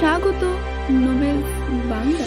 স্বাগত নোবেলস বাংলা।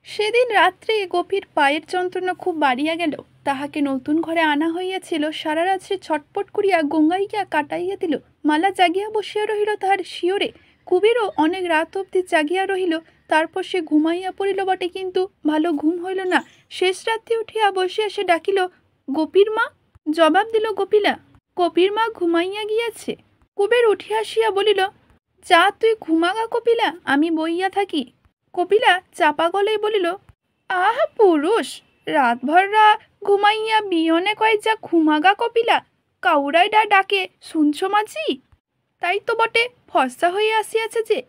সেদিন রাত্রে গোপীর পায়ের যন্ত্রণা খুব বাড়িয়া গেল। তাহাকে নতুন ঘরে আনা হইয়াছিল। সারা রাত্রে ছটপট করিয়া গঙ্গাইয়া কাটাইয়া দিল। মালা জাগিয়া বসিয়া রহিল তাহার শিয়রে। কুবেরও অনেক রাত অবধি জাগিয়া রহিল। তারপর সে ঘুমাইয়া পড়িল বটে, কিন্তু ভালো ঘুম হইল না। শেষ রাত্রে উঠিয়া বসিয়া সে ডাকিল, গোপীর মা। জবাব দিল গোপীলা, কপির মা ঘুমাইয়া গিয়াছে। কুবের উঠিয়া আসিয়া বলিল, যা তুই ঘুমাগা কপিলা, আমি বইয়া থাকি। কপিলা চাপা গলায় বলিল, আহা পুরুষ, রাতভররা ঘুমাইয়া বিয়নে কয় যা ঘুমাগা কপিলা, কাউরাই ডাকে শুনছ মাঝি? তাই তো বটে, ফর্সা হইয়া আসিয়াছে যে।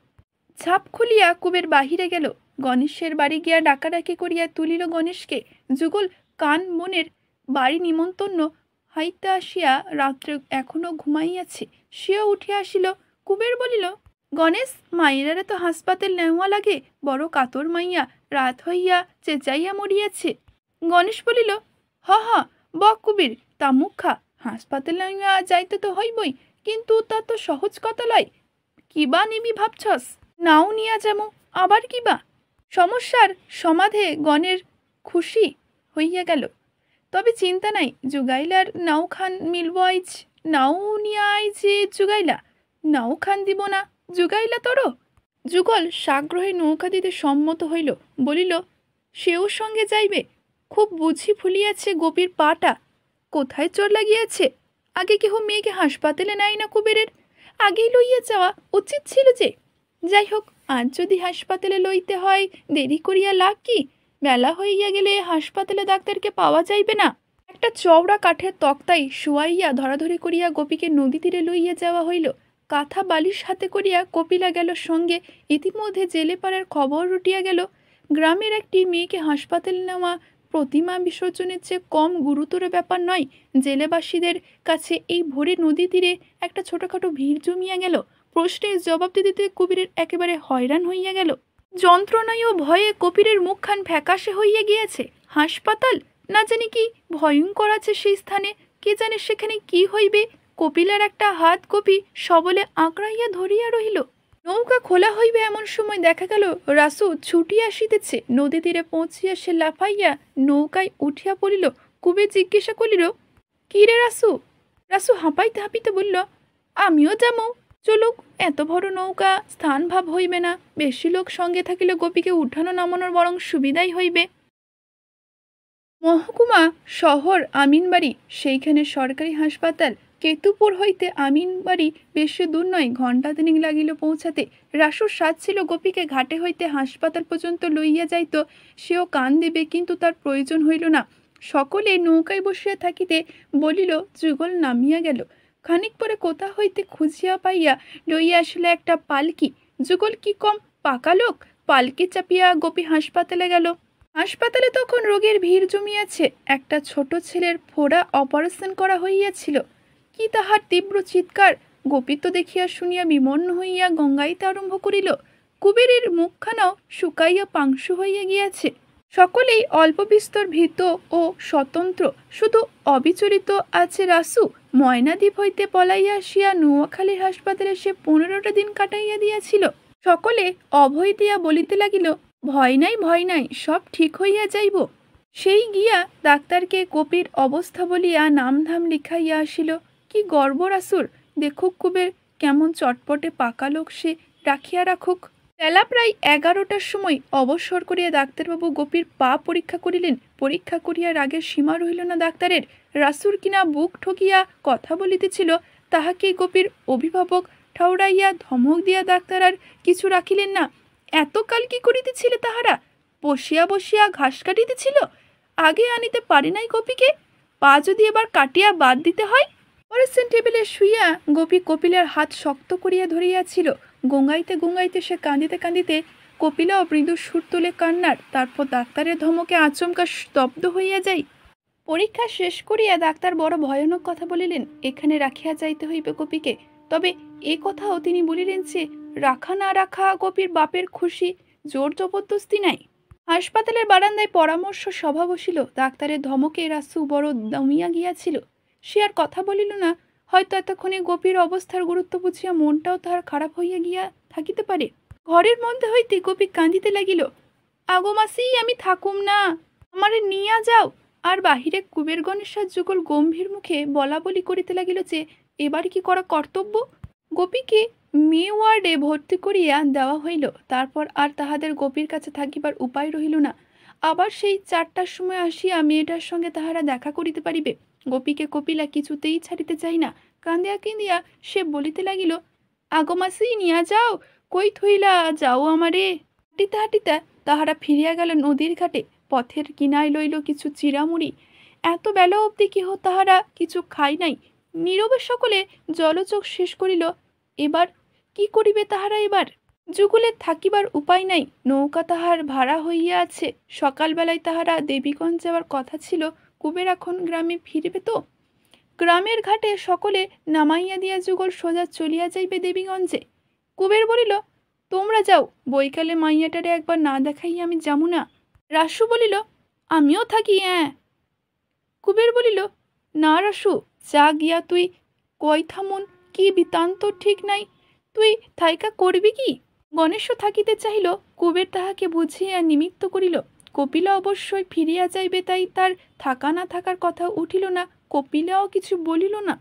ঝাপ খুলিয়া কুবের বাহিরে গেল। গণেশের বাড়ি গিয়া ডাকাডাকি করিয়া তুলিল গণেশকে। যুগল কান মনের বাড়ি নিমন্তন্ন হাইতে আসিয়া রাত্রে এখনো ঘুমাইয়াছে। সেও উঠিয়া আসিল। কুবের বলিল, গণেশ, মাইরারে তো হাসপাতাল নেওয়া লাগে, বড় কাতর মাইয়া, রাত হইয়া চেঁচাইয়া মরিয়াছে। গণেশ বলিল, হ হ বক কুবির, তা মুখ খা, হাসপাতাল নেওয়া যাইতে তো হইবই, কিন্তু তা তো সহজ কথা লয়। কিবা নিবি ভাবছস? নাও নিয়া যাবো, আবার কিবা? সমস্যার সমাধে গণের খুশি হইয়া গেল। তবে চিন্তা নাই, যুগাইলার নাও খান মিলব আইজ। নাও নিয়া আইছে যুগাইলা, নাও খান দিব না যুগাইলা তোর। যুগল সাগ্রহে নৌকা দিতে সম্মত হইল। বলিল, সেও সঙ্গে যাইবে। খুব বুঝি ফুলিয়াছে গোপীর পাটা। কোথায় চোর লাগিয়াছে? আগে কেহ মেয়েকে হাসপাতালে নেয় না কুবেরের? আগেই লইয়া যাওয়া উচিত ছিল যে। যাই হোক, আজ যদি হাসপাতালে লইতে হয়, দেরি করিয়া লাভ কি? বেলা হইয়া গেলে হাসপাতালে ডাক্তারকে পাওয়া যাইবে না। একটা চওড়া কাঠের তক্তায় শুয়াইয়া ধরাধরি করিয়া গোপীকে নদী তীরে লইয়া যাওয়া হইল। কাঁথা বালিশ হাতে করিয়া কপিলা গেল সঙ্গে। ইতিমধ্যে জেলেপাড়ার খবর রটিয়া গেল, গ্রামের একটি মেয়েকে হাসপাতালে নেওয়া প্রতিমা বিসর্জনের চেয়ে কম গুরুতর ব্যাপার নয়। জেলেবাসীদের কাছে এই ভোরে নদী তীরে একটা ছোটখাটো ভিড় জমিয়া গেল। প্রশ্নের জবাব দিতে কবিরের একেবারে হয়রান হইয়া গেল। যন্ত্রণায় ও ভয়ে কপিরের মুখখান ফ্যাকাশে হইয়া গিয়াছে। হাসপাতাল, না জানি কি ভয়ঙ্কর আছে সেই স্থানে, কে জানে সেখানে কি হইবে। কপিলার একটা হাত কপি সবলে আঁকড়াইয়া ধরিয়া রহিল। নৌকা খোলা হইবে এমন সময় দেখা গেল রাসু ছুটিয়া আসিতেছে। নদী তীরে পৌঁছিয়া সে লাফাইয়া নৌকায় উঠিয়া পড়িল। কুবের জিজ্ঞাসা করিল, কি রে রাসু? রাসু হাঁপাইতে হাঁপিতে বলল, আমিও যামু, চলুক। এত বড় নৌকা, স্থান ভাব হইবে না। বেশি লোক সঙ্গে থাকিলে গোপীকে উঠানো নামানোর বরং সুবিধাই হইবে। মহকুমা শহর আমিনবাড়ি, সেইখানে সরকারি হাসপাতাল। কেতুপুর হইতে আমিনবাড়ি বেশি দূর নয়, ঘণ্টা তিনেক লাগিল পৌঁছাতে। রাসুর সাজ ছিল গোপীকে ঘাটে হইতে হাসপাতাল পর্যন্ত লইয়া যাইত। সেও কান দেবে, কিন্তু তার প্রয়োজন হইল না। সকলে নৌকায় বসিয়া থাকিতে বলিল যুগল নামিয়া গেল। খানিক পরে কোথা হইতে খুঁজিয়া পাইয়া লইয়া আসলে একটা পালকি। যুগল কি কম পাকা লোক, পালকি চাপিয়া গোপী হাসপাতালে গেল। হাসপাতালে তখন রোগীর ভিড় জমিয়াছে। একটা ছোট ছেলের ফোড়া অপারেশন করা হইয়াছিল। কি তাহার তীব্র চিৎকার! গোপী তো দেখিয়া শুনিয়া বিমর্ণ হইয়া গঙ্গাইতে আরম্ভ করিল। কুবেরের মুখখানাও শুকাইয়া পাংশু হইয়া গিয়াছে। সকলেই অল্প বিস্তর ভীত ও স্বতন্ত্র, শুধু অবিচলিত আছে রাসু। ময়নাদ্বীপ হইতে পলাইয়া আসিয়া নোয়াখালীর হাসপাতালে সে 15টা দিন কাটাইয়া দিয়াছিল। সকলে অভয় দিয়া বলিতে লাগিল, ভয় নাই, ভয় নাই, সব ঠিক হইয়া যাইব। সেই গিয়া ডাক্তারকে গোপীর অবস্থা বলিয়া নামধাম লিখাইয়া আসিল। কি গর্ব রাসুর! দেখুক কুবের কেমন চটপটে পাকা লোক, সে রাখিয়া রাখুক। বেলা প্রায় 11টার সময় অবসর করিয়া ডাক্তারবাবু গোপীর পা পরীক্ষা করিলেন। পরীক্ষা করিয়া রাগের সীমা রহিল না ডাক্তারের। রাসুর কিনা বুক ঠকিয়া কথা বলিতেছিল, তাহাকে গোপীর অভিভাবক ঠাউরাইয়া ধমক দিয়া ডাক্তার আর কিছু রাখিলেন না। এতকাল কি করিতেছিলে তাহারা? বসিয়া বসিয়া ঘাস কাটিতেছিল? আগে আনিতে পারে নাই গোপীকে? পা যদি এবার কাটিয়া বাদ দিতে হয়? অপারেশন টেবিলে শুইয়া গোপী কপিলার হাত শক্ত করিয়া ধরিয়াছিল। গঙ্গাইতে গঙ্গাইতে সে কাঁদিতে কাঁদিতে কপিলাও মৃদু সুর তোলে কান্নার। তারপর ডাক্তারের ধমকে আচমকা স্তব্ধ হইয়া যায়। পরীক্ষা শেষ করিয়া ডাক্তার বড় ভয়ানক কথা বলিলেন, এখানে রাখিয়া যাইতে হইবে গোপীকে। তবে এ কথাও তিনি বলিলেন যে রাখা না রাখা গোপীর বাপের খুশি, জোর জবরদস্তি নাই। হাসপাতালের বারান্দায় পরামর্শ সভা বসিল। ডাক্তারের ধমকে রাসু বড় দমিয়া গিয়াছিল। সে আর কথা বলিল না। হয়তো এতক্ষণে গোপীর অবস্থার গুরুত্ব বুঝিয়া মনটাও তাহার খারাপ হইয়া গিয়া থাকিতে পারে। ঘরের মধ্যে হইতে গোপী কাঁদিতে লাগিল। আগো মাসি, আমি থাকুম না, আমারে নিয়া যাও। আর বাহিরে কুবের গণেশের যুগল গম্ভীর মুখে বলা বলি করিতে লাগিল যে এবার কি করা কর্তব্য। গোপীকে মেয়ে ওয়ার্ডে ভর্তি করিয়া দেওয়া হইল। তারপর আর তাহাদের গোপীর কাছে থাকিবার উপায় রহিল না। আবার সেই 4টার সময় আসিয়া মেয়েটার সঙ্গে তাহারা দেখা করিতে পারিবে। গোপীকে কপিলা কিছুতেই ছাড়িতে চাই না। কান্দিয়া কান্দিয়া সে বলিতে লাগিল, আগো মাসি, নিয়া যাও, কই থইলা যাও আমারে। হাঁটিতে হাঁটিতে তাহারা ফিরিয়া গেল নদীর ঘাটে। পথের কিনায় লইল কিছু চিরামুড়ি। এত বেলা অবধি কেহ তাহারা কিছু খাই নাই। নীরবে সকলে জলচোখ শেষ করিল। এবার কি করিবে তাহারা? এবার যুগলের থাকিবার উপায় নাই। নৌকা তাহার ভাড়া হইয়া আছে। সকালবেলায় তাহারা দেবীগঞ্জ যাওয়ার কথা ছিল। কুবের এখন গ্রামে ফিরিবে তো। গ্রামের ঘাটে সকলে নামাইয়া দিয়া যুগল সোজা চলিয়া যাইবে দেবীগঞ্জে। কুবের বলিল, তোমরা যাও, বৈকালে মাইয়াটারে একবার না দেখাইয়া আমি যামু না। রাসু বলিল, আমিও থাকি। কুবের বলিল, না রাসু, যা গিয়া তুই কই থামুন কি বৃত্তান্ত ঠিক নাই, তুই থাইকা করবি কি? গণেশও থাকিতে চাহিল। কুবের তাহাকে বুঝিয়া নিমিত্ত করিল। কপিলা অবশ্যই ফিরিয়া যাইবে, তাই তার থাকা না থাকার কথা উঠিল না। কপিলাও কিছু বলিল না।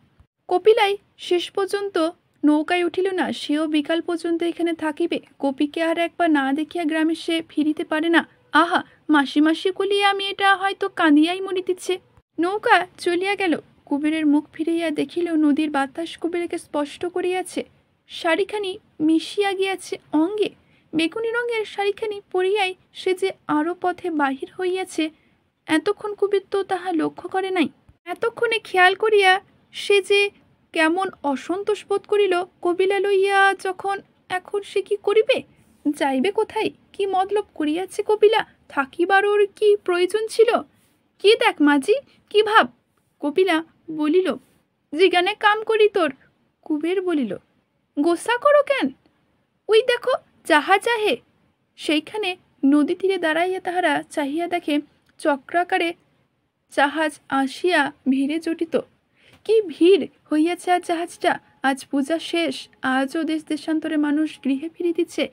কপিলাই শেষ পর্যন্ত নৌকায় উঠিল না। সেও বিকাল পর্যন্ত এখানে থাকিবে। কপিকে আর একবার না দেখিয়া গ্রামে সে ফিরিতে পারে না। আহা, মাসি মাসি কলিয়া আমি এটা হয়তো কাঁদিয়াই মরিতেছে। নৌকা চলিয়া গেল। কুবেরের মুখ ফিরিয়া দেখিল নদীর বাতাস কুবেরকে স্পষ্ট করিয়াছে। শাড়িখানি মিশিয়া গিয়াছে অঙ্গে। বেগুনি রঙের শাড়িখানি পরিয়াই সে যে আরও পথে বাহির হইয়াছে, এতক্ষণ কুবের তো তাহা লক্ষ্য করে নাই। এতক্ষণে খেয়াল করিয়া সে যে কেমন অসন্তোষ বোধ করিল। কপিলা লইয়া যখন এখন সে কি করিবে? যাইবে কোথায়? কি মতলব করিয়াছে কপিলা? থাকিবার ওর কি প্রয়োজন ছিল? কি দেখ মাঝি, কি ভাব? কপিলা বলিল, জিগানে কাম করি তোর। কুবের বলিল, গোসা করো কেন? ওই দেখো জাহাজ আহে। সেইখানে নদী তীরে দাঁড়াইয়া তাহারা চাহিয়া দেখে চক্রাকারে জাহাজ আসিয়া ভিড়ে জটিত। কি ভিড় হইয়াছে আজ জাহাজটা। আজ পূজা শেষ। আজও দেশ দেশান্তরে মানুষ গৃহে ফিরিতেছে।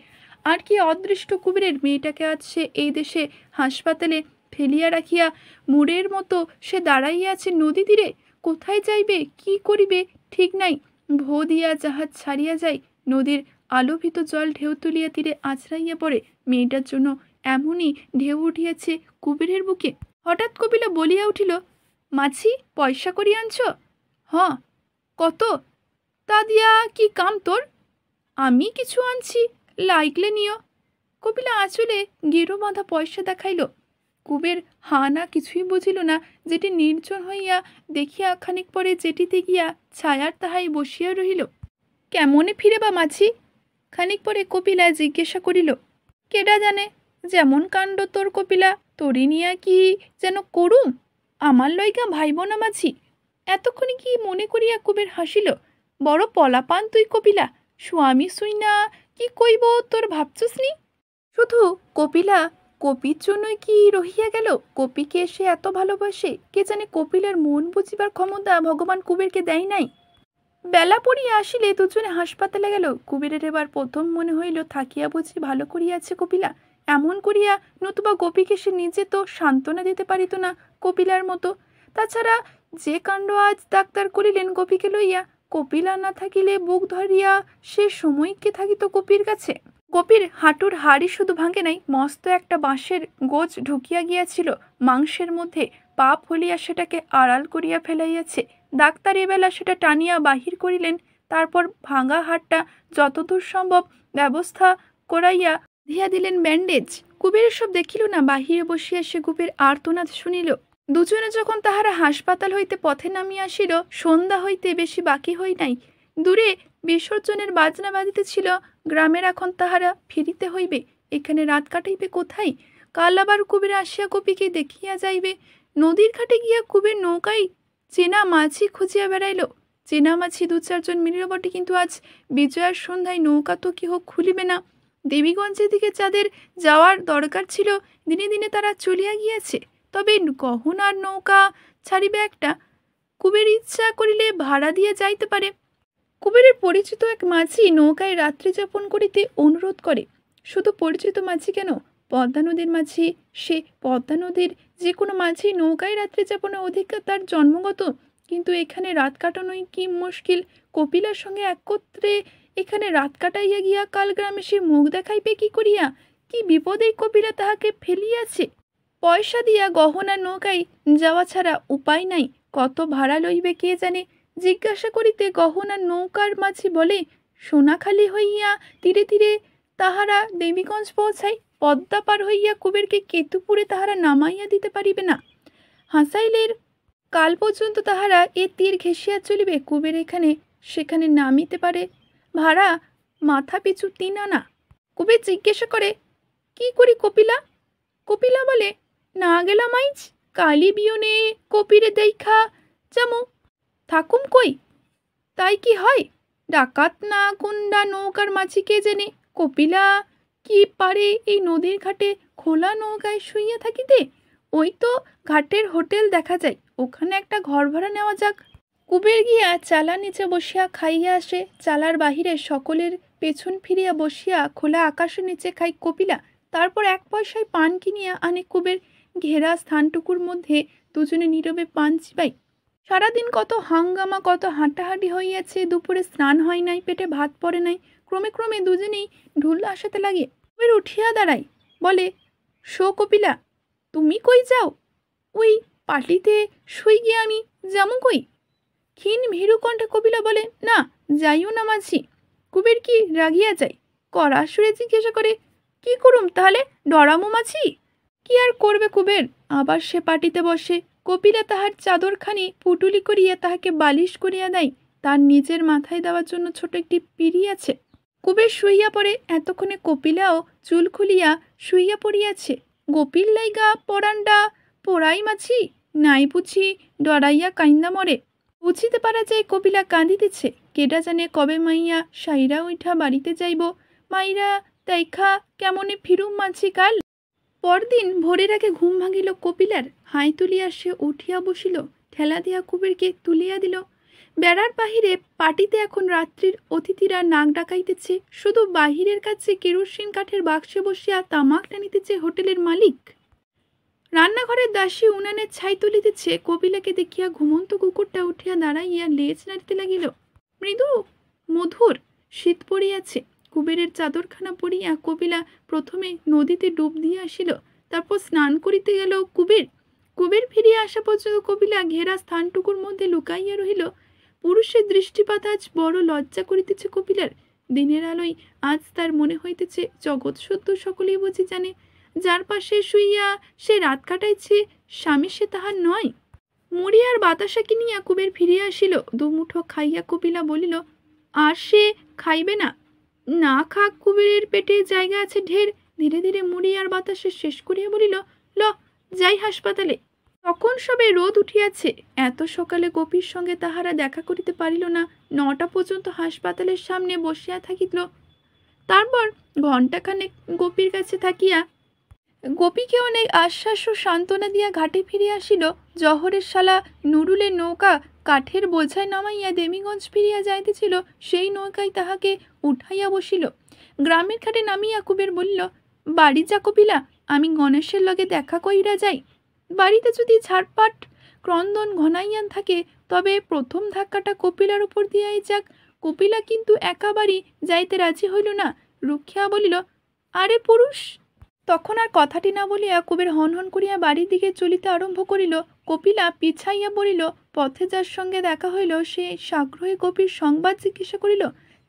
আর কি অদৃষ্ট কুবেরের মেয়েটাকে আজ সে এই দেশে হাসপাতালে ফেলিয়া রাখিয়া মুড়ের মতো সে দাঁড়াইয়া আছে নদী তীরে। কোথায় যাইবে, কি করিবে ঠিক নাই। ভো দিয়া জাহাজ ছাড়িয়া যায়। নদীর আলোভিত জল ঢেউ তুলিয়া তীরে আছড়াইয়া পড়ে। মেয়েটার জন্য এমনই ঢেউ উঠিয়াছে কুবেরের বুকে। হঠাৎ কপিলা বলিয়া উঠিল, মাছি, পয়সা করি আনছ? হ। কত? তা দিয়া কি কাম তোর? আমি কিছু আনছি, লাইকলে নিও। কপিলা আঁচলে গেরো বাঁধা পয়সা দেখাইল। কুবের হা না কিছুই বুঝিল না। যেটি নির্জন হইয়া দেখিয়া খানিক পরে যেটিতে গিয়া ছায়ার তাহাই বসিয়া রহিল। কেমনে ফিরে বা মাছি? খানিক পরে কপিলা জিজ্ঞাসা করিল। কেডা জানে, যেমন কাণ্ড তোর কপিলা, তোরি নিয়া কি যেন করুম। আমার লইগা ভাইব না মাঝি। এতক্ষণে কি মনে করিয়া কুবের হাসিল। বড় পলাপান তুই কপিলা, স্বামী শুই না কি কইব তোর ভাবছস নি? শুধু কপিলা কপির জন্যই কি রহিয়া গেল? কপিকে সে এত ভালোবাসে, কে জানে কপিলার মন বুঝিবার ক্ষমতা ভগবান কুবেরকে দেয় নাই। বেলা পড়িয়া আসিলে দুজনে হাসপাতালে গেল। কুবেরের এবার প্রথম মনে হইল থাকিয়া বুঝি ভালো করিয়াছে কপিলা। এমন করিয়া নতুবা গোপীকে সে নিজে তো সান্ত্বনা দিতে পারিত না কপিলার মতো। তাছাড়া যে কাণ্ড আজ ডাক্তার করিলেন গোপীকে লইয়া, কপিলা না থাকিলে বুক ধরিয়া সে সময় কে থাকিত গোপীর কাছে। গোপীর হাঁটুর হাড়ি শুধু ভাঙে নাই, মস্ত একটা বাঁশের গোজ ঢুকিয়া গিয়াছিল মাংসের মধ্যে। পাপ হলিয়া সেটাকে আড়াল করিয়া ফেলাইয়াছে। ডাক্তার এবেলা সেটা টানিয়া বাহির করিলেন। তারপর ভাঙা হাড়টা যতদূর সম্ভব ব্যবস্থা করাইয়া দিয়া দিলেন ব্যান্ডেজ। কুবের সব দেখিল না। বাহিরে বসিয়া সে কুবের আর্তনাদ শুনিল। দুজনে যখন তাহারা হাসপাতাল হইতে পথে নামিয়া আসিল, সন্ধ্যা হইতে বেশি বাকি হই নাই। দূরে বিসর্জনের বাজনা বাজিতেছিল। গ্রামের এখন তাহারা ফিরিতে হইবে। এখানে রাত কাটাইবে কোথায়? কাল আবার কুবের আসিয়া গোপীকে দেখিয়া যাইবে। নদীর ঘাটে গিয়া কুবের নৌকায় চেনা মাঝি খুঁজিয়া বেড়াইল। চেনা মাঝি 2-4 জন মিলিল বটে, কিন্তু আজ বিজয়ার সন্ধ্যায় নৌকা তো কেহ খুলিবে না। দেবীগঞ্জের দিকে যাদের যাওয়ার দরকার ছিল দিনে দিনে তারা চলিয়া গিয়াছে। তবে গহনার নৌকা ছাড়িবে একটা, কুবের ইচ্ছা করিলে ভাড়া দিয়া যাইতে পারে। কুবেরের পরিচিত এক মাঝি নৌকায় রাত্রি যাপন করিতে অনুরোধ করে। শুধু পরিচিত মাঝি কেন, পদ্মা নদীর মাঝি, সে পদ্মা নদীর যে কোনো মাঝি নৌকায় রাত্রি যাপনের অধিকার তার জন্মগত। কিন্তু এখানে রাত কাটানোই কি মুশকিল। কপিলার সঙ্গে একত্রে এখানে রাত কাটাইয়া গিয়া কাল গ্রামে সে মুখ দেখাইবে কি করিয়া? কি বিপদে কপিলা তাহাকে ফেলিয়াছে। পয়সা দিয়া গহনার নৌকায় যাওয়া ছাড়া উপায় নাই। কত ভাড়া লইবে কে জানে। জিজ্ঞাসা করিতে গহনার নৌকার মাঝি বলে, সোনাখালি হইয়া তীরে তীরে তাহারা দেবীগঞ্জ পৌঁছায়, পদ্মা পার হইয়া কুবেরকে কেতুপুরে তাহারা নামাইয়া দিতে পারিবে না। হাসাইলের কাল পর্যন্ত তাহারা এ তীর ঘেঁষিয়া চলিবে, কুবের এখানে সেখানে নামিতে পারে। ভাড়া মাথা পিছু 3 আনা। কুবের জিজ্ঞাসা করে, কি করি কপিলা? কপিলা বলে, না গেলাম আইজ, কালি বিয়নে কপিরে দেখা যামু, থাকুম কই? তাই কি হয়? ডাকাত না গুন্ডা নৌকার মাঝি কে জেনে? কপিলা কি পারে এই নদীর ঘাটে খোলা নৌকায় শুইয়া থাকিতে? ওই তো ঘাটের হোটেল দেখা যায়, ওখানে একটা ঘর ভাড়া নেওয়া যাক। কুবের গিয়া চালা নিচে বসিয়া খাইয়া আসে। চালার বাহিরে সকলের পেছন ফিরিয়া বসিয়া খোলা আকাশের নিচে খাই কপিলা। তারপর 1 পয়সায় পান কিনিয়া আনে কুবের। ঘেরা স্থানটুকুর মধ্যে দুজনে নীরবে পান চিবাই। সারাদিন কত হাঙ্গামা, কত হাঁটাহাঁটি হইয়াছে। দুপুরে স্নান হয় নাই, পেটে ভাত পড়ে নাই। ক্রমে ক্রমে দুজনেই ঢুল আসাতে লাগে। কুবের উঠিয়া দাঁড়ায়, বলে, শো কপিলা, তুমি কই যাও? ওই পাটিতে শুই গিয়া আমি যামু কই? ক্ষীণ ভীরু কণ্ঠে কপিলা বলে, না যাইও না মাঝি। কুবের কি রাগিয়া যায়, কড়া সুরে জিজ্ঞাসা করে, কি করুম তাহলে, ডরামো মাঝি? কি আর করবে কুবের, আবার সে পাটিতে বসে। কপিলা তাহার চাদরখানি পুটুলি করিয়া তাহাকে বালিশ করিয়া দেয়। তার নিজের মাথায় দেওয়ার জন্য ছোট একটি পিঁড়ি আছে। কুবের শুইয়া পড়ে। এতক্ষণে কপিলাও চুল খুলিয়া শুইয়া পড়িয়াছে। গোপির লাইগা পরানডা পোড়াই মাছি, নাই বুঝি ডরাইয়া কাইন্দা মরে। বুঝিতে পারা যায় কপিলা কাঁদিতেছে। কেডা জানে কবে মাইয়া সাইরা উঠা বাড়িতে যাইব। মাইরা দেখা কেমনে ফিরুম মাঝি কাল। পরদিন ভোরের আগে ঘুম ভাঙিল কপিলার। হাই তুলিয়া সে উঠিয়া বসিল, ঠেলা দিয়া কুবেরকে তুলিয়া দিল। বেড়ার বাহিরে পাটিতে এখন রাত্রির অতিথিরা নাক ডাকাইতেছে। শুধু বাহিরের কাছে কেরোসিন কাঠের বাক্সে বসিয়া তামাক টানিতেছে হোটেলের মালিক। রান্নাঘরের দাসী উনানের ছাই তুলিতেছে। কপিলাকে দেখিয়া ঘুমন্ত কুকুরটা উঠিয়া দাঁড়াইয়া লেজ নাড়িতে লাগিল। মৃদু মধুর শীত পড়িয়াছে। কুবেরের চাদরখানা পরিয়া কপিলা প্রথমে নদীতে ডুব দিয়ে আসিল, তারপর স্নান করিতে গেল কুবের। কুবের ফিরিয়া আসা পর্যন্ত কপিলা ঘেরা স্থানটুকুর মধ্যে লুকাইয়া রহিল। পুরুষের দৃষ্টিপাত আজ বড় লজ্জা করিতেছে কপিলার। দিনের আলোয় আজ তার মনে হইতেছে জগৎ সত্য সকলেই বুঝি জানে। যার পাশে শুইয়া সে রাত কাটাইছে, স্বামী সে তাহার নয়। মুড়ি আর বাতাসা কিনিয়া কুবের ফিরিয়া আসিল। দুমুঠো খাইয়া কপিলা বলিল, আর সে খাইবে না? না খাক, কুবেরের পেটে জায়গা আছে ঢের। ধীরে ধীরে মুড়ি আর বাতাসা শেষ করিয়া বলিল, ল যাই হাসপাতালে। তখন সবে রোদ উঠিয়াছে। এত সকালে গোপীর সঙ্গে তাহারা দেখা করিতে পারিল না। 9টা পর্যন্ত হাসপাতালের সামনে বসিয়া থাকিল। তারপর ঘণ্টাখানেক গোপীর কাছে থাকিয়া গোপীকে অনেক আশ্বাস ও সান্ত্বনা দিয়া ঘাটে ফিরিয়া আসিল। জহরের শালা নুরুলের নৌকা কাঠের বোঝায় নামাইয়া দেবীগঞ্জ ফিরিয়া যাইতেছিল। সেই নৌকায় তাহাকে উঠাইয়া বসিল। গ্রামের ঘাটে নামিয়া কুবের বলিল, বাড়ি যা কপিলা, আমি গণেশের লগে দেখা কইরা যাই। বাড়িতে যদি ঝাড়পাট ক্রন্দন ঘনাইয়ান থাকে, তবে প্রথম ধাক্কাটা কপিলার উপর দিয়াই যাক। কপিলা কিন্তু একাবারই যাইতে রাজি হইল না। রুখিয়া বলিল, আরে পুরুষ। তখন আর কথাটি না বলিয়া কুবের হনহন করিয়া বাড়ির দিকে চলিতে আরম্ভ করিল। কপিলা পিছাইয়া পড়িল। পথে যার সঙ্গে দেখা হইল সে সাগ্রহে গোপীর সংবাদ জিজ্ঞাসা করিল।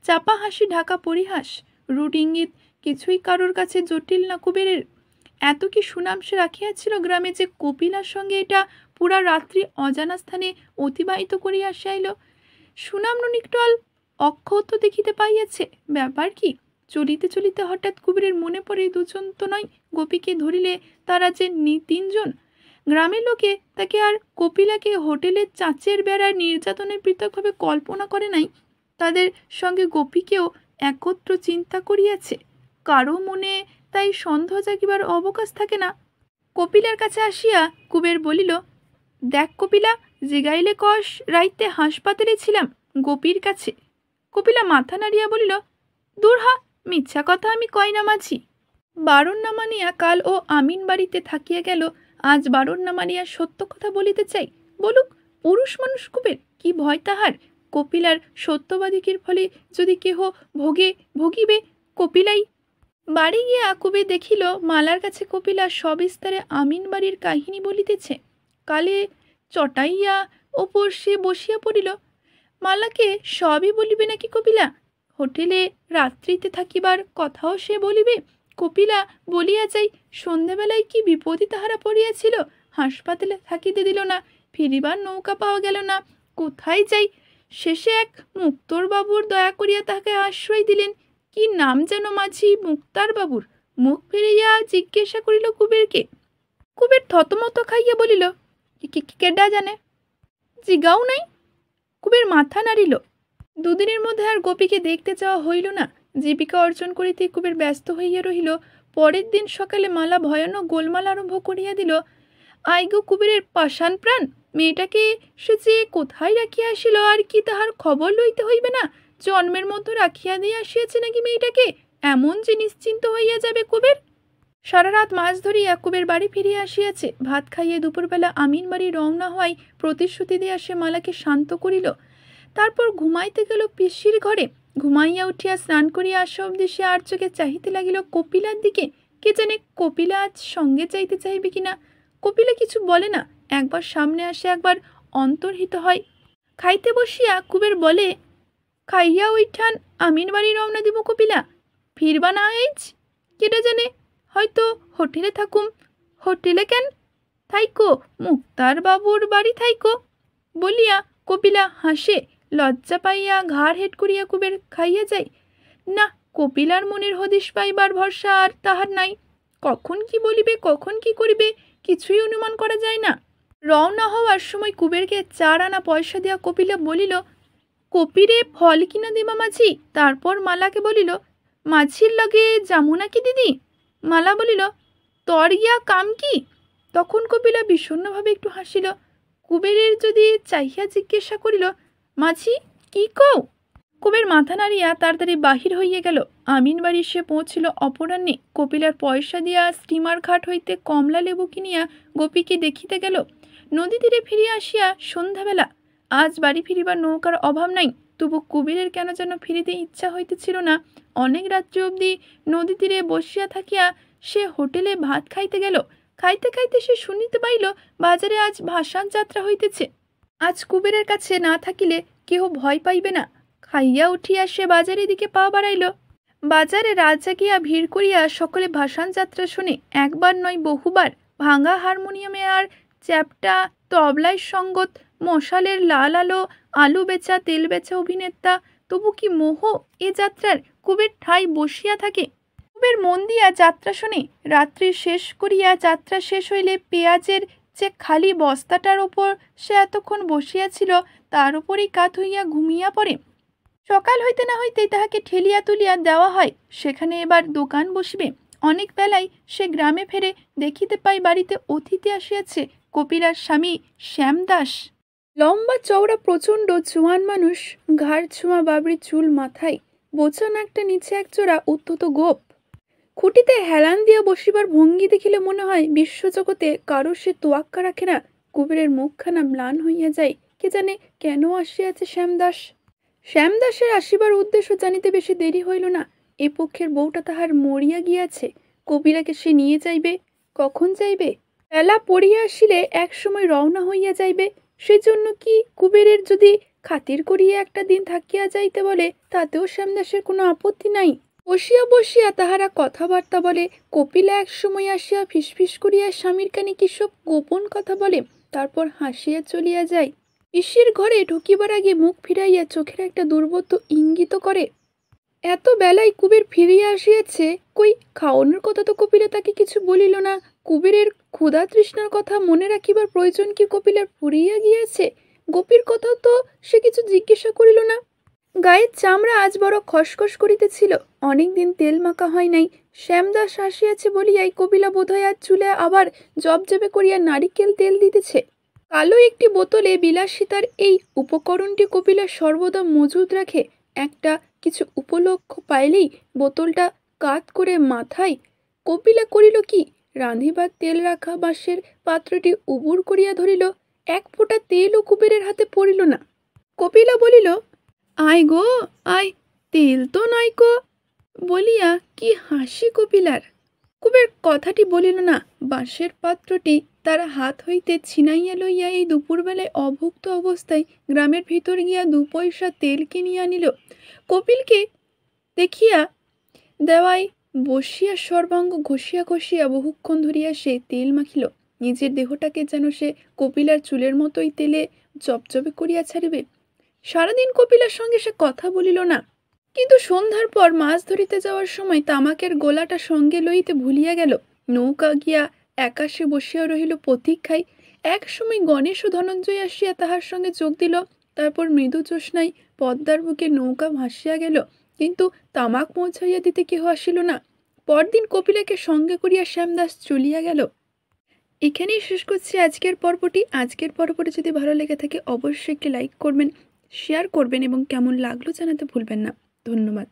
চাপা হাসি ঢাকা পরিহাস, রূঢ় ইঙ্গিত কিছুই কারোর কাছে জটিল না কুবেরের। এত কি সুনাম সে রাখিয়াছিল গ্রামে যে কপিলার সঙ্গে এটা পুরা রাত্রি অজানা স্থানে অতিবাহিত করিয়া আসিয়াইল। সুনাম নিকটল অক্ষত দেখিতে পাইয়াছে। ব্যাপার কি? চলিতে চলিতে হঠাৎ কুবেরের মনে পড়ে দুজন তো নয়, গোপীকে ধরিলে তারা যে 3জন। গ্রামের লোকে তাকে আর কপিলাকে হোটেলের চাঁচের বেড়ার নির্যাতনের পৃথকভাবে কল্পনা করে নাই। তাদের সঙ্গে গোপীকেও একত্র চিন্তা করিয়াছে। কারো মনে তাই সন্দেহ জাগিবার অবকাশ থাকে না। কপিলার কাছে আসিয়া কুবের বলিল, দেখ কপিলা, জিগাইলে কস রাইতে হাসপাতালে ছিলাম গোপীর কাছে। কপিলা মাথা নাড়িয়া বলিল, দূর হা, মিথ্যা কথা আমি কই না মাঝি। বারণ না মানিয়া কাল ও আমিন বাড়িতে থাকিয়া গেল, আজ বারণ না মানিয়া সত্য কথা বলিতে চাই। বলুক, পুরুষ মানুষ কুবের, কি ভয় তাহার? কপিলার সত্যবাদিকের ফলে যদি কেহ ভোগিবে কপিলাই। বাড়ি গিয়া কুবের দেখিল মালার কাছে কপিলা সবিস্তারে আমিন বাড়ির কাহিনী বলিতেছে। কালে চটাইয়া ওপর সে বসিয়া পড়িল। মালাকে সবই বলিবে নাকি কপিলা? হোটেলে রাত্রিতে থাকিবার কথাও সে বলিবে। কপিলা বলিয়া যাই, সন্ধ্যাবেলায় কি বিপদই তাহারা পড়িয়াছিল, হাসপাতালে থাকিতে দিল না, ফিরিবার নৌকা পাওয়া গেল না, কোথায় যাই। শেষে এক মুক্তর বাবুর দয়া করিয়া তাহাকে আশ্রয় দিলেন। কি নাম যেন মাঝি, মুক্তার বাবুর। মুখ ফিরিয়া জিজ্ঞাসা করিল কুবেরকে। কুবের থতমত খাইয়া বলিল, কেডা জানে? জিগাও নাই। কুবের মাথা নাড়িল। দুদিনের মধ্যে আর গোপীকে দেখতে যাওয়া হইল না। জীবিকা অর্জন করিতে কুবের ব্যস্ত হইয়া রহিল। পরের দিন সকালে মালা ভয়ানক গোলমাল আরম্ভ করিয়া দিল। আইগো কুবেরের পাষাণ প্রাণ, মেয়েটাকে সে যে কোথায় রাখিয়া আসিল, আর কি তাহার খবর লইতে হইবে না? জন্মের মতো রাখিয়া দিয়ে আসিয়াছে নাকি মেয়েটাকে, এমন যে নিশ্চিন্ত হইয়া যাবে কুবের। সারা রাত মাছ ধরিয়া কুবের বাড়ি ফিরিয়া আসিয়াছে। ভাত খাইয়ে দুপুরবেলা আমিন বাড়ি রওনা হওয়ায় প্রতিশ্রুতি দিয়া সে মালাকে শান্ত করিল। তারপর ঘুমাইতে গেল পিসির ঘরে। ঘুমাইয়া উঠিয়া স্নান করিয়া আসা অবধি সে আর চোখে চাহিতে লাগিল কপিলার দিকে। কে জানে কপিলা আজ সঙ্গে চাইতে চাইবে কিনা। কপিলা কিছু বলে না, একবার সামনে আসে, একবার অন্তর্হিত হয়। খাইতে বসিয়া কুবের বলে, খাইয়া ওইঠান আমিন বাড়ি রওনা দিব কপিলা, ফিরবা না আইজ? কেটা জানে, হয়তো হোটেলে থাকুম। হোটেলে কেন? থাইকো, মুক্তার বাবুর বাড়ি থাইকো। বলিয়া কপিলা হাসে। লজ্জা পাইয়া ঘাড় হেট করিয়া কুবের খাইয়া যায়। না, কপিলার মনের হদিশ পাইবার ভরসা আর তাহার নাই। কখন কি বলিবে, কখন কি করিবে, কিছুই অনুমান করা যায় না। রওনা হওয়ার সময় কুবেরকে 4 আনা পয়সা দিয়া কপিলা বলিল, কপিরে ফল কিনা দিবা মাঝি। তারপর মালাকে বলিল, মাঝির লগে যামু নাকি দিদি? মালা বলিল, তর গিয়া কাম কি? তখন কপিলা বিষণ্ণভাবে একটু হাসিল। কুবেরের যদি চাহিয়া জিজ্ঞাসা করিল, মাঝি কি কও? কুবের মাথা নাড়িয়া তাড়াতাড়ি বাহির হইয়া গেল। আমিন বাড়ি সে পৌঁছিল অপরাহ্নে। কপিলার পয়সা দিয়া স্টিমার ঘাট হইতে কমলা লেবু কিনিয়া গোপীকে দেখিতে গেল। নদী তীরে ফিরিয়া আসিয়া সন্ধ্যাবেলা। আজ বাড়ি ফিরিবার নৌকার অভাব নাই, তবু কুবেরের কেন যেন ফিরিতে ইচ্ছা হইতেছিল না। অনেক রাত্রি অবধি নদী তীরে বসিয়া থাকিয়া সে হোটেলে ভাত খাইতে গেল। খাইতে খাইতে সে শুনিতে পাইল বাজারে আজ ভাসান যাত্রা হইতেছে। আজ কুবেরের কাছে না থাকিলে কেহ ভয় পাইবে না। খাইয়া উঠিয়া সে বাজারের দিকে পা বাড়াইল। বাজারে রাত জাগিয়া ভিড় করিয়া সকলে ভাসান যাত্রা শুনে, একবার নয় বহুবার। ভাঙা হারমোনিয়ামে আর চ্যাপটা তবলায় সঙ্গত, মশালের লাল আলো, আলু বেচা তেল বেচা অভিনেতা। তবু কি মোহ এ যাত্রার! কুবের ঠাই বসিয়া থাকে। কুবের মন দিয়া যাত্রা শুনে। রাত্রি শেষ করিয়া যাত্রা শেষ হইলে পেঁয়াজের যে খালি বস্তাটার ওপর সে এতক্ষণ বসিয়াছিল, তার উপরেই কাত হইয়া ঘুমিয়া পড়ে। সকাল হইতে না হইতেই তাহাকে ঠেলিয়া তুলিয়া দেওয়া হয়। সেখানে এবার দোকান বসিবে। অনেক বেলায় সে গ্রামে ফেরে, দেখিতে পাই বাড়িতে অতিথি আসিয়াছে। কপিলার স্বামী শ্যামদাস। লম্বা চওড়া প্রচণ্ড জোয়ান মানুষ, ঘাড় ছোঁয়া বাবরি চুল মাথায়, বোচা নাকটা নিচে একজোড়া উদ্ধত গোপ। খুঁটিতে হেলান দিয়া বসিবার ভঙ্গি দেখিলে মনে হয় বিশ্বজগতে কারো সে তোয়াক্কা রাখে না। কুবেরের মুখখানা ম্লান হইয়া যায়। কে জানে কেন আসিয়াছে শ্যামদাস। শ্যামদাসের আসিবার উদ্দেশ্য জানিতে বেশি দেরি হইল না। এ পক্ষের বউটা তাহার মরিয়া গিয়াছে। কপিলাকে সে নিয়ে যাইবে। কখন যাইবে? বেলা পড়িয়া আসিলে এক সময় রওনা হইয়া যাইবে। সেজন্য কি কুবেরের যদি খাতির করিয়া একটা দিন থাকিয়া যাইতে বলে, তাতেও শ্যামদাসের কোনো আপত্তি নাই। বসিয়া বসিয়া তাহারা কথাবার্তা বলে। কপিলা এক সময় আসিয়া ফিসফিস করিয়া স্বামীর কানে কিসব গোপন কথা বলে, তারপর হাসিয়া চলিয়া যায়। পিসির ঘরে ঢুকিবার আগে মুখ ফিরাইয়া চোখের একটা দুর্বোধ্য ইঙ্গিত করে। এত বেলায় কুবের ফিরিয়া আসিয়াছে, কই খাওয়ানোর কথা তো কপিলা তাকে কিছু বলিল না। কুবেরের ক্ষুধা তৃষ্ণার কথা মনে রাখিবার প্রয়োজন কি কপিলার ফুরিয়া গিয়াছে? গোপীর কথা তো সে কিছু জিজ্ঞাসা করিল না। গায়ের চামড়া আজ বড় খসখস করিতেছিল, অনেকদিন তেল মাখা হয় নাই। শ্যামদাস আসিয়াছে বলিয়াই কপিলা বোধহয় আজ চুলে আবার জবজবে করিয়া নারিকেল তেল দিতেছে। কালো একটি বোতলে বিলাসিতার এই উপকরণটি কপিলা সর্বদা মজুদ রাখে। একটা কিছু উপলক্ষ পাইলেই বোতলটা কাত করে মাথায় কপিলা করিল কি, রাঁধিবার তেল রাখা বাঁশের পাত্রটি উবুর করিয়া ধরিল। এক ফোঁটা তেলও কুবেরের হাতে পড়িল না। কপিলা বলিল, আয় গো আয়, তেল তো নাইকো বলিয়া কি হাসি কপিলার। কুবের কথাটি বলিল না। বাঁশের পাত্রটি তার হাত হইতে ছিনাইয়া লইয়া এই দুপুরবেলায় অভুক্ত অবস্থায় গ্রামের ভিতর গিয়া 2 পয়সা তেল কিনিয়া আনিল। কপিলকে দেখিয়া দেওয়ায় বসিয়া সর্বাঙ্গ ঘষিয়া ঘষিয়া বহুক্ষণ ধরিয়া সে তেল মাখিল। নিজের দেহটাকে যেন সে কপিলার চুলের মতোই তেলে জবজবে করিয়া ছাড়িবে। সারাদিন কপিলার সঙ্গে সে কথা বলিল না, কিন্তু সন্ধ্যার পর মাছ ধরিতে যাওয়ার সময় তামাকের গোলাটা সঙ্গে লইতে ভুলিয়া গেল। নৌকা গিয়া একাশে বসিয়া রহিল প্রতীক্ষায়। এক সময় গণেশ ও ধনঞ্জয় আসিয়া তাহার সঙ্গে যোগ দিল। তারপর মৃদু জ্যোৎস্নায় পদ্মার বুকে নৌকা ভাসিয়া গেল, কিন্তু তামাক পৌঁছাইয়া দিতে কেহ আসিল না। পরদিন কপিলাকে সঙ্গে করিয়া শ্যামদাস চলিয়া গেল। এখানেই শেষ করছি আজকের পর্বটি। আজকের পর্বটি যদি ভালো লেগে থাকে অবশ্যই একটি লাইক করবেন, শেয়ার করবেন এবং কেমন লাগলো জানাতে ভুলবেন না। ধন্যবাদ।